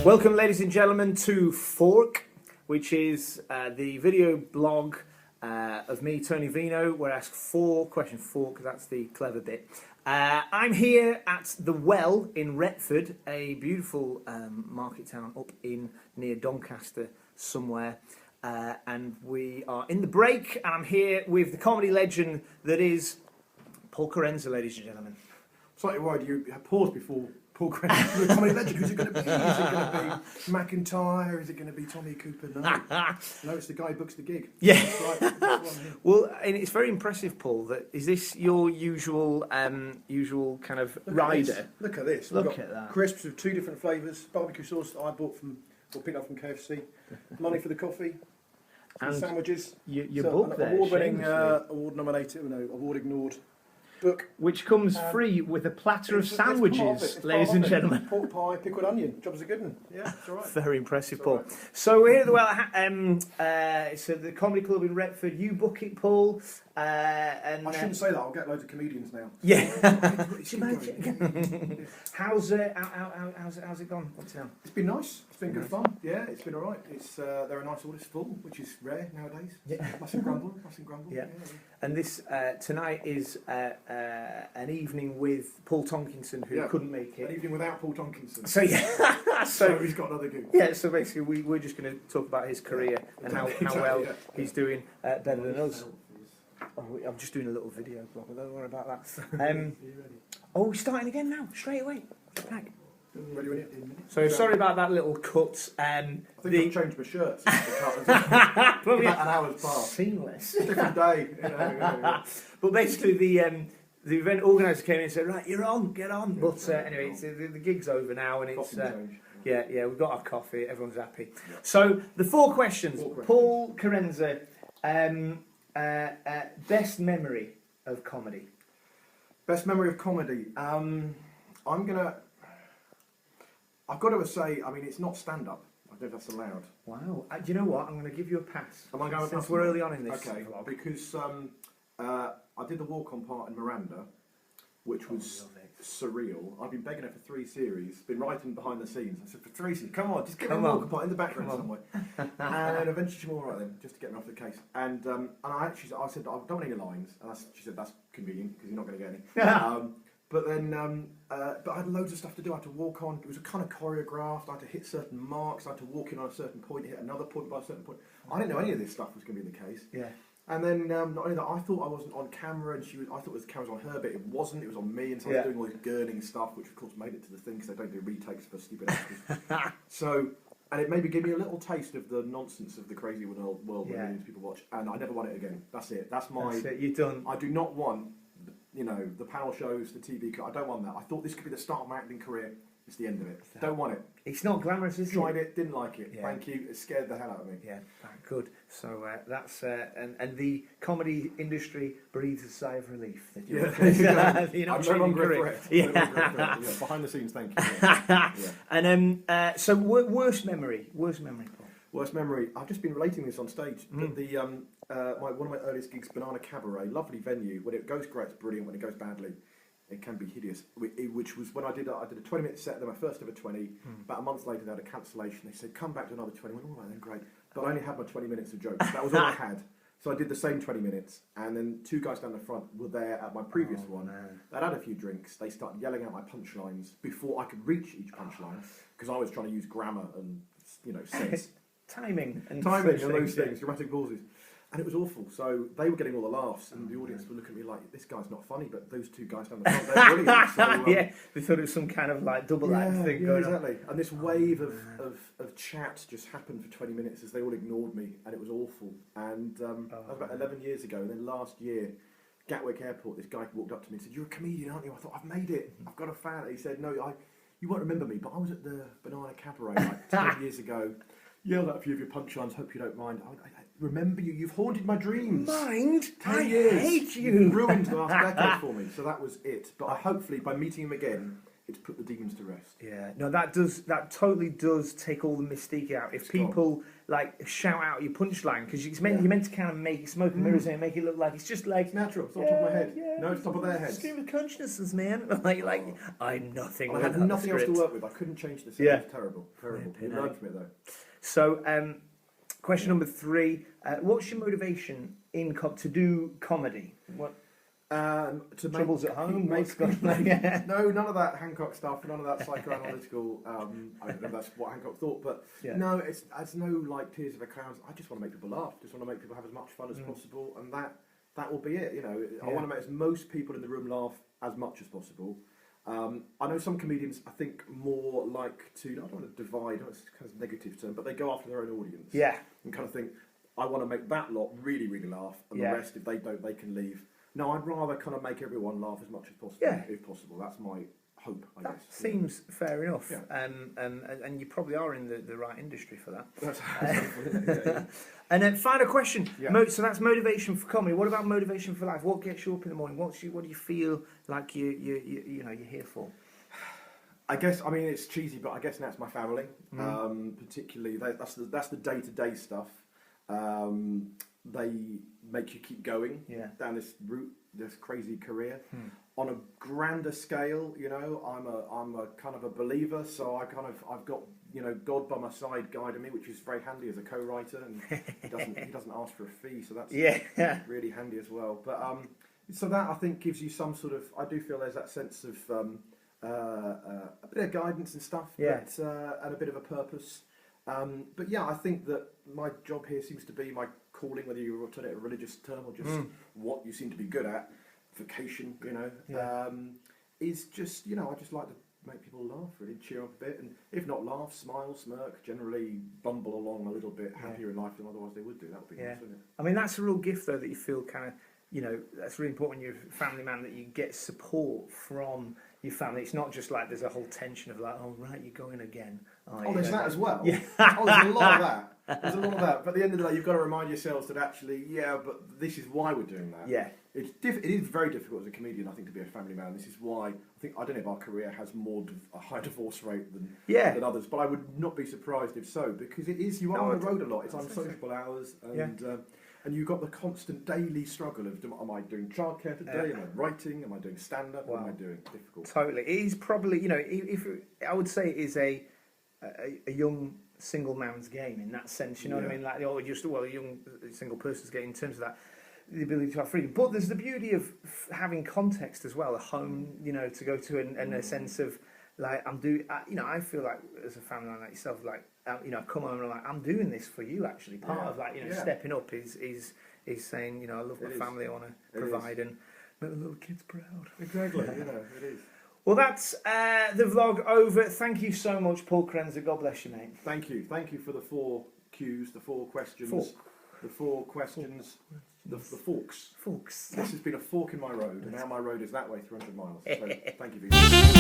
Welcome, ladies and gentlemen, to FOURQ, which is the video blog of me, Tony Vino, where I ask 4 questions. FOURQ, that's the clever bit. I'm here at the Well in Retford, a beautiful market town up in near Doncaster somewhere. And we are in the break, and I'm here with the comedy legend that is Paul Kerensa, ladies and gentlemen. Slightly worried you had paused before Paul Kerensa, the comedy legend. Who's it going to be? Is it going to be McIntyre? Is it going to be Tommy Cooper? No, it's the guy who books the gig. Yeah. That's right. That's one, yeah. Well, and it's very impressive, Paul. That is this your usual kind of rider? Look at this. Look We've got at that. Crisps of 2 different flavours. Barbecue sauce that I bought or picked up from KFC. Money for the coffee. And sandwiches. Your So book an there, award-winning, shamelessly. award-nominated, no, award-ignored book. Which comes free with a platter of It's part of sandwiches, it. It's ladies part and of it. gentlemen. Pork pie, pickled onion. Job's a good one. Yeah, it's all right. Very impressive, It's all Paul. right. So we're here at the Well. So the comedy club in Retford. You book it, Paul. And I shouldn't say that. I'll get loads of comedians now. yeah. Keep going. How's it gone up to now? It's been nice. It's been good fun. Yeah, it's been all right. It's they're a nice audience full, which is rare nowadays. Yeah. Mustn't grumble. Mustn't grumble. Yeah. And this tonight is an evening with Paul Tonkinson, who Yeah. couldn't make An it. evening without Paul Tonkinson. So yeah, So he's got another gig. yeah. So basically, we're just going to talk about his career and how Exactly, well yeah. he's doing better than us. Oh, I'm just doing a little video blog. Don't worry about that. Oh, we're starting again now, straight away. Back. Ready when you? So sorry about that little cut. I think I've changed my shirt since the cut. Probably About an hour's past. seamless. Different day. Yeah. But basically, the event organizer came in and said, "Right, you're on, get on." But anyway, it's, the gig's over now, and it's Coffee change. yeah, we've got our coffee. Everyone's happy. Yeah. So the 4 questions. 4 questions. Paul Kerensa, best memory of comedy. Best memory of comedy. I've got to say, I mean, it's not stand-up. I don't know if that's allowed. Wow. Do you know what? I'm going to give you a pass. Am I going Since pass we're on? early on in this Okay, vlog. because I did the walk-on part in Miranda, which was love it. surreal. I've been begging her for 3 series, been writing behind the scenes. I said, for 3 series, come on, just get me a Come on. walk-on part in the background Come on. somewhere. And eventually she went, all right then, just to get me off the case. And I said, I don't want any lines. And she said, that's convenient, because you're not going to get any. But then, but I had loads of stuff to do. I had to walk on. It was kind of choreographed. I had to hit certain marks. I had to walk in on a certain point, hit another point by a certain point. I didn't know any of this stuff was going to be the case. Yeah. And then, not only that, I thought I wasn't on camera, and I thought the camera was on her, but it wasn't. It was on me, and so I was doing all this gurning stuff, which of course made it to the thing because they don't do retakes for stupid actors. And it maybe gave me a little taste of the nonsense of the crazy world where millions of people watch, and I never want it again. That's it. That's it. You're done. I do not want, the panel shows, the TV. I don't want that. I thought this could be the start of my acting career. It's the end of it. Don't want it. It's not glamorous, is it? Tried it, didn't like it. Yeah. Thank you. It scared the hell out of me. Yeah, good. So that's and the comedy industry breathes a sigh of relief that you're, you're not I'm no longer career. a threat. No longer a threat. Yeah, behind the scenes, thank you. Yeah. And so worst memory, Paul. Worst memory. I've just been relating this on stage. But one of my earliest gigs, Banana Cabaret, lovely venue. When it goes great, it's brilliant. When it goes badly, it can be hideous. Which was when I did a 20-minute set. Then my first ever 20. About a month later, they had a cancellation. They said, "Come back to another 20." I went, "All right, then, great." But I only had my 20 minutes of jokes. That was all I had. So I did the same 20 minutes, and then 2 guys down the front were there at my previous one. Man. They'd had a few drinks. They started yelling out my punchlines before I could reach each punchline because I was trying to use grammar and sense. Timing and those things, dramatic pauses. And it was awful. So they were getting all the laughs, and the audience were looking at me like, "This guy's not funny," but those 2 guys down the front, they're brilliant. So, yeah, they thought it was some kind of like double act thing going on. Exactly. And this wave of chat just happened for 20 minutes as they all ignored me, and it was awful. And that was about 11 years ago. And then last year, Gatwick Airport, this guy walked up to me and said, "You're a comedian, aren't you?" I thought, "I've made it. I've got a fan." He said, "No, you won't remember me, but I was at the Banana Cabaret like 10 years ago. Yelled out a few of your punchlines, hope you don't mind. I remember you. You've haunted my dreams. Mind? 10 I years. hate you. You ruined the last decade for me." So that was it. But hopefully, by meeting him again, it's put the demons to rest. Yeah, no, that totally does take all the mystique out. If people like shout out your punchline, because you're meant to kind of make smoke and mirrors and make it look like it's just like It's natural. It's on top of my head. No, it's top of their heads. Stream of consciousness, man. like I'm nothing. I had nothing else to work with. I couldn't change this. Yeah. It was terrible. You learned from it though. So, question number 3: what's your motivation to do comedy? What? To Troubles at home? No, none of that Hancock stuff, none of that psychoanalytical. I don't know if that's what Hancock thought, but no, it's no like Tears of a Clown. I just want to make people laugh. Just want to make people have as much fun as possible, and that will be it. You know, I want to make most people in the room laugh as much as possible. I know some comedians, I think, more like to. I don't want to divide. It's kind of a negative term, but they go after their own audience. Yeah, and kind of think, I want to make that lot really, really laugh, and the rest, if they don't, they can leave. No, I'd rather kind of make everyone laugh as much as possible, if possible. That's my hope, I guess. Seems fair enough. Yeah. And you probably are in the right industry for that. That's And then final question. Yeah. So that's motivation for comedy. What about motivation for life? What gets you up in the morning? What do you feel like you're here for? I guess, I mean, it's cheesy, but I guess now it's my family. Particularly, that's the day-to-day stuff. They make you keep going down this route, this crazy career. On a grander scale, you know, I'm a kind of a believer, so I've got, you know, God by my side guiding me, which is very handy as a co-writer, and he doesn't ask for a fee, so that's really handy as well. But so that, I think, gives you some sort of, I do feel there's that sense of a bit of guidance and stuff, but, and a bit of a purpose. But yeah, I think that my job here seems to be my calling, whether you turn it a religious term or just what you seem to be good at, vocation, you know, is just, you know, I just like to make people laugh, really cheer up a bit, and if not laugh, smile, smirk, generally bumble along a little bit happier in life than otherwise they would do. That would be nice, wouldn't it? I mean, that's a real gift, though, that you feel kind of, you know, that's really important when you're a family man, that you get support from your family. It's not just like there's a whole tension of like, oh, right, you're going again. Oh, there's that as well. Yeah. Oh, there's a lot of that. There's a lot of that. But at the end of the day, you've got to remind yourselves that actually, but this is why we're doing that. Yeah. It is very difficult as a comedian, I think, to be a family man. This is why I don't know if our career has a high divorce rate than others, but I would not be surprised if so, because it is, you are on the road a lot. It's unsociable hours, and you've got the constant daily struggle of, am I doing childcare today? Am I writing? Am I doing stand-up? What am I doing? Difficult. Totally. It is probably, you know, if I would say it is a young single man's game in that sense, you know what I mean? Like, or just, well, a young single person's game in terms of that, the ability to have freedom. But there's the beauty of having context as well, a home, you know, to go to, and a sense of, like, you know, I feel like as a family man like yourself, like, you know, I come home and I'm like, I'm doing this for you, actually. Part of, like, you know, stepping up is saying, you know, I love my family, I want to provide and make the little kids proud. Exactly, you know, it is. Well, that's the vlog over. Thank you so much, Paul Kerensa. God bless you, mate. Thank you. Thank you for the 4 Qs, the 4 questions. The 4 questions. The FOURQs. FOURQs. This has been a fork in my road, and now my road is that way 300 miles. So thank you, Vino.